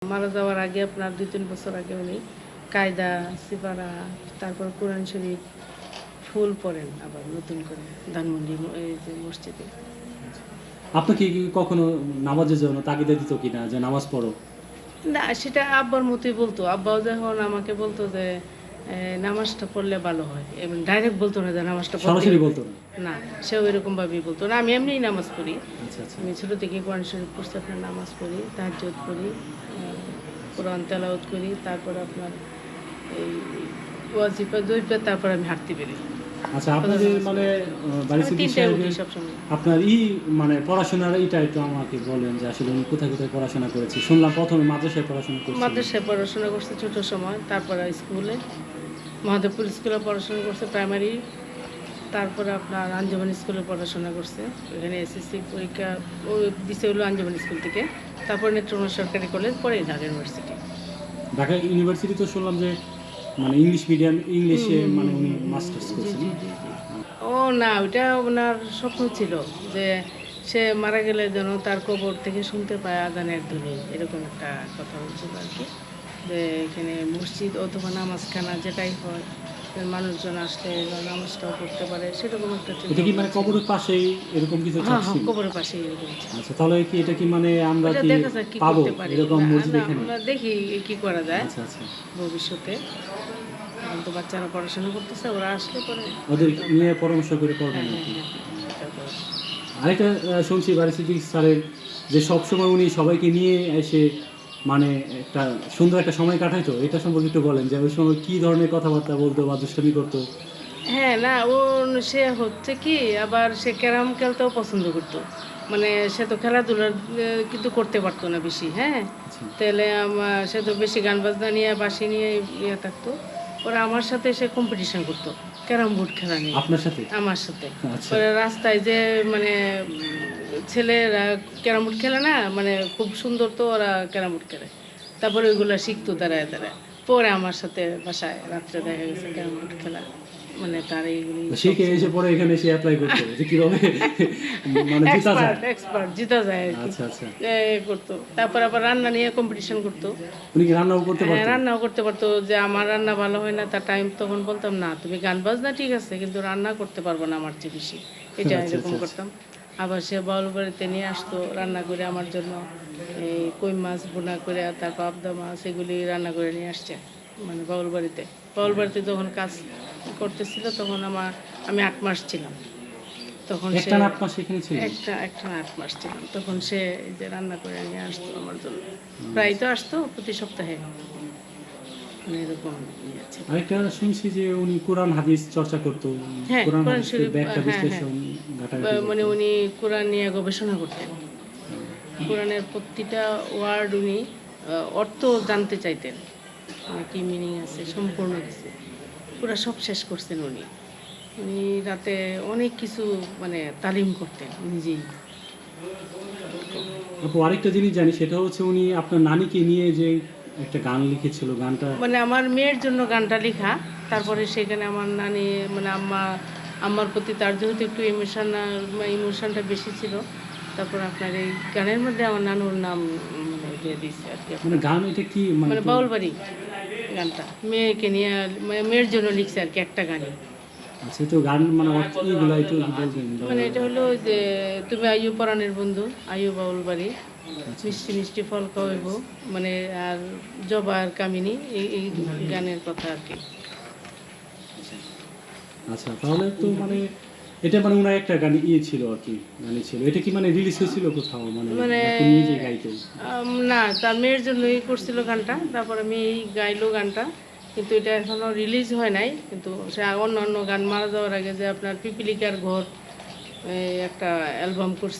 মারা যাওয়ার আগে আপনার ২-৩ বছর আগে উনি কায়দা, সিপারা, তারপর কোরআন শরীফ ফুল পড়েন আবার নতুন করে ধানমন্ডি এই যে মসজিদে। আপনাকে কি কখনো নামাজের জন্য তাগিদা দিত কিনা যে নামাজ পড়ো? না, সেটা আব্বার মতোই বলতো। আব্বাও যখন আমাকে বলতো যে নামাজটা পড়লে ভালো হয়, এবং ডাইরেক্ট বলতো না যে নামাজটা পড়তে সরাসরি হবে। বলতো না? না, সেও এরকমভাবেই বলতো না। আমি এমনিই নামাজ পড়ি। আচ্ছা, আচ্ছা। আমি ছোটো থেকে কোরআন শরীফ পড়ছি, আপনার নামাজ পড়ি, তাহাজ্জুদ পড়ি, কোরআন তেলাওয়াত করি, তারপর আপনার এই ওয়াজিফা দইফা, তারপর আমি হাঁটতে বেরি। আচ্ছা, আপনাদের মানে বাড়ি আমি সিদ্দিক ৩টায় উঠি সাহেবের সবসময়। আপনার মানে পড়াশোনার এইটা একটু আমাকে বলেন যে আসলে উনি কোথায় কোথায় পড়াশোনা করেছে? শুনলাম প্রথমে মাদ্রাসায় পড়াশোনা করছেন। মাদ্রাসায় পড়াশোনা করছে ছোটো সময়, তারপরে স্কুলে মহাদেবপুর স্কুলে পড়াশোনা করছে প্রাইমারি, তারপরে আপনার আঞ্জুমান স্কুলে পড়াশোনা করছে। এখানে এসএসসি পরীক্ষা ও দিছে হলো আঞ্জুমান স্কুল থেকে, তারপর নেত্রকোনা সরকারি কলেজ, পরে ঢাকা ইউনিভার্সিটি। ঢাকা ইউনিভার্সিটি তো শুনলাম যে মানে ইংলিশ মিডিয়াম, ইংলিশে মানে উনি মাস্টার্স জি করছেন। জি জি জি। ও না, ওইটা ওনার স্বপ্ন ছিল যে সে মারা গেলে যেন তার কবর থেকে শুনতে পায় আজানের ধ্বনি, এরকম একটা কথা বলছিল আর কি। যে এখানে মসজিদ অথবা নামাজখানা যেটাই হয়, যে মানুষজন আসলে নামাজটাও পড়তে পারে, সেরকম একটা এটা চিন্তা কি মানে ভাবনা ছিল। কবরের পাশেই এরকম কিছু হ্যাঁ হ্যাঁ, চাচ্ছিল? কবরের পাশেই এরকম ছিল। আচ্ছা, তাহলে কি এটা কি মানে আমরা ওটা কি দেখা যাক কি পাবো করতে পারি। এরকম না মসজিদ না, এখানে? আমরা দেখি কি করা যায় আচ্ছা, আচ্ছা। ভবিষ্যতে। এখন তো বাচ্চারা পড়াশোনা করতেছে, ওরা আসলে পরে। ওদের নিয়ে পরামর্শ করে হ্যাঁ করবেন হ্যাঁ আর কি। হ্যাঁ, এটা তো। আরেকটা শুনছি বাড়ি সিদ্দিক স্যারের যে সবসময় উনি সবাইকে নিয়ে এসে মানে একটা সুন্দর একটা সময় কাটাইতো, এটা সম্পর্কে একটু বলেন যে ওই সময় কী ধরনের কথাবার্তা বলতো বা দুষ্টামি করতো? হ্যাঁ, না, সে হচ্ছে কি, আবার সে ক্যারাম খেলতেও পছন্দ করতো। মানে সে তো খেলাধুলার কিন্তু করতে পারতো না বেশি, হ্যাঁ? আচ্ছা, তাহলে সে তো বেশি গান বাজনা নিয়ে বাঁশি নিয়ে ইয়ে থাকতো। ওরা আমার সাথে সে কম্পিটিশন করতো ক্যারাম বোর্ড খেলা নিয়ে। আপনার সাথে? আমার সাথে। আচ্ছা, ওরা রাস্তায় যে মানে ছেলেরা ক্যারাম বোর্ড খেলে না, মানে খুব সুন্দর তো ওরা ক্যারাম বোর্ড খেলে। তারপরে ওইগুলো শিখতো দাঁড়ায় দাঁড়ায়। পরে আমার সাথে বাসায় রাত্রে দেখা গেছে ক্যারাম বোর্ড খেলা। মানে তার এইগুলি শিখে এসে পরে এখানে এসে অ্যাপ্লাই করতো যে কীভাবে মানে জেতা যায়। এক্সপার্ট জিতা যায় আর কি। আচ্ছা, আচ্ছা। করতো। তারপর আবার রান্না নিয়ে কম্পিটিশন করতো। উনি কি রান্নাও করতে হ্যাঁ, পারতেন? রান্নাও করতে পারতো। যে আমার রান্না ভালো হয় না, তার টাইম তখন বলতাম না, তুমি গান বাজনা ঠিক আছে, কিন্তু রান্না করতে পারবো না আমার চেয়ে বেশি। এটা আচ্ছা, এরকম আচ্ছা, করতাম। আবার সে বাউল বাড়িতে নিয়ে আসতো রান্না করে আমার জন্য, এই কই মাছ বোনা করে, তার পাবদা মাছ, এগুলি রান্না করে নিয়ে আসছে মানে বাউল বাড়িতে। বাউল বাড়িতে যখন কাজ করতেছিল তখন আমি ৮ মাস ছিলাম। তখন সে একটানা ৮ মাস এখানে ছিলেন? একটা ৮ মাস ছিলাম। তখন সে এই যে রান্না করে নিয়ে আসতো আমার জন্য। প্রায় তো আসতো প্রতি সপ্তাহে। মানে এরকম ইয়ে ছিল। আরেকটা শুনছি যে উনি কোরআন হাদিস চর্চা করতো। হ্যাঁ, কোরআন কোরআন হাদিসের শরীফ, ব্যাখ্যা হ্যাঁ হ্যাঁ। বিশ্লেষণ ঘাটাঘাটি মানে করতো। উনি কোরআন নিয়ে গবেষণা করতেন। কোরআনের প্রতিটা ওয়ার্ড উনি অর্থ জানতে চাইতেন। মানে কি মিনিং আছে সম্পূর্ণ কিছু। পুরা সব শেষ করছেন উনি। উনি রাতে অনেক কিছু মানে তালিম করতেন নিজেই। আপু, আরেকটা জিনিস জানি, সেটা হচ্ছে উনি আপনার নানিকে নিয়ে যে একটা গান লিখেছিল, গানটা মানে আমার মেয়ের জন্য গানটা লেখা। তারপরে সেখানে আমার নানি মানে আম্মার প্রতি তার যেহেতু একটু ইমোশনটা বেশি ছিল, তারপর আপনার এই গানের মধ্যে আমার নানুর নাম মানে দিয়ে দিয়েছে আর কি। মানে গান এটা কি মানে মানে বাউল বাড়ি গানটা মেয়েকে নিয়ে, মানে মেয়ের জন্য লিখছে আর কি, একটা গানই। আচ্ছা, তো গান মানে অর্থ এইগুলো একটু বলবেন? মানে এটা হলো যে তুমি আইয়ু পরাণের বন্ধু, আইয়ু বাউল বাড়ি, আচ্ছা, মিষ্টি মিষ্টি ফল খাওয়াইব, মানে আর জবা আর কামিনী, এই গানের কথা আর কি। আচ্ছা, তাহলে তো মানে এটা মানে ওনার একটা গান ছিল আর কি, গানই ছিল। এটা কি মানে রিলিজ হয়েছিল কোথাও মানে মানে নাকি নিজে গাইতেন? না, তার মেয়ের জন্যই করছিল গানটা, তারপরে মেয়েই গাইলো গানটা, কিন্তু এটা এখনো রিলিজ হয় নাই। কিন্তু সে অন্য অন্য গান মারা যাওয়ার আগে যে আপনার পিপিলিকার ঘর, এই একটা অ্যালবাম করছিল।